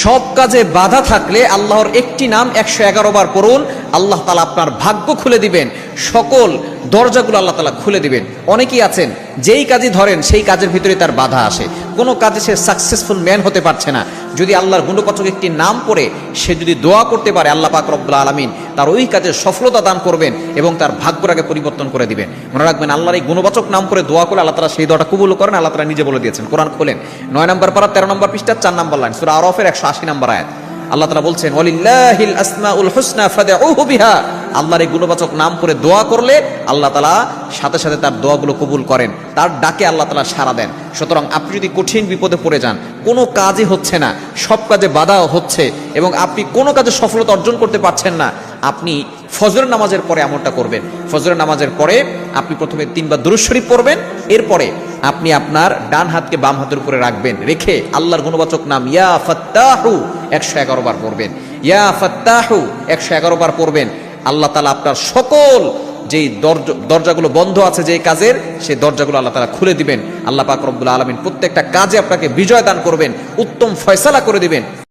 সব কাজে বাধা থাকলে আল্লাহর একটি নাম 111 বার পড়ুন, আল্লাহ তাআলা আপনার ভাগ্য খুলে দিবেন, সকল দরজাগুলো আল্লাহ তাআলা খুলে দিবেন। অনেকেই আছেন যেই কাজই ধরেন সেই কাজের ভিতরে তার বাধা আসে, কোনো কাজে সে সাকসেসফুল ম্যান হতে পারছে না। যদি আল্লাহর গুণবাচক একটি নাম পড়ে সে যদি দোয়া করতে পারে, আল্লাহ পাক রব্বুল আলামিন তার ওই কাজে সফলতা দান করবেন এবং তার ভাগ্যটাকে পরিবর্তন করে দিবেন। মনে রাখবেন, আল্লাহর এই গুণবাচক নাম করে দোয়া করলে আল্লাহ তাআলা সেই দোয়াটা কবুল করেন। আল্লাহ তাআলা নিজে বলে দিয়েছেন, কোরআন খোলেন 9 নম্বর পারা 13 নম্বর পৃষ্ঠা 4 নম্বর লাইন, সূরা আরাফের 180 নম্বর আয়াত। আল্লাহ তাআলা বলছেন, ওয়ালিল্লাহিল আসমাউল হুসনা ফাদউহু বিহা। আল্লাহর এই গুণবাচক নাম করে দোয়া করলে আল্লাহ তাআলা সাথে সাথে তার দোয়াগুলো কবুল করেন, তার ডাকে আল্লাহ তাআলা সাড়া দেন। সুতরাং আপনি যদি কঠিন বিপদে পড়ে যান, কোনো কাজই হচ্ছে না, সব কাজে বাধা হচ্ছে এবং আপনি কোনো কাজে সফলতা অর্জন করতে পারছেন না, আপনি ফজরের নামাজের পরে এমনটা করবেন। ফজরের নামাজের পরে আপনি প্রথমে 3 বার দুরূদ শরীফ পড়বেন, এরপরে আপনি আপনার ডান হাতকে বাম হাতের উপরে রাখবেন, রেখে আল্লাহর গুণবাচক নাম ইয়া ফাত্তাহু 111 বার পড়বেন। ইয়া ফাত্তাহু 111 বার পড়বেন। আল্লাহ তাআলা আপনার সকল যেই দরজাগুলো বন্ধ আছে যেই কাজের, সেই দরজাগুলো আল্লাহ তাআলা খুলে দিবেন। আল্লাহ পাক রব্বুল আলামিন প্রত্যেকটা কাজে আপনাকে বিজয় দান করবেন, উত্তম ফয়সালা করে দিবেন।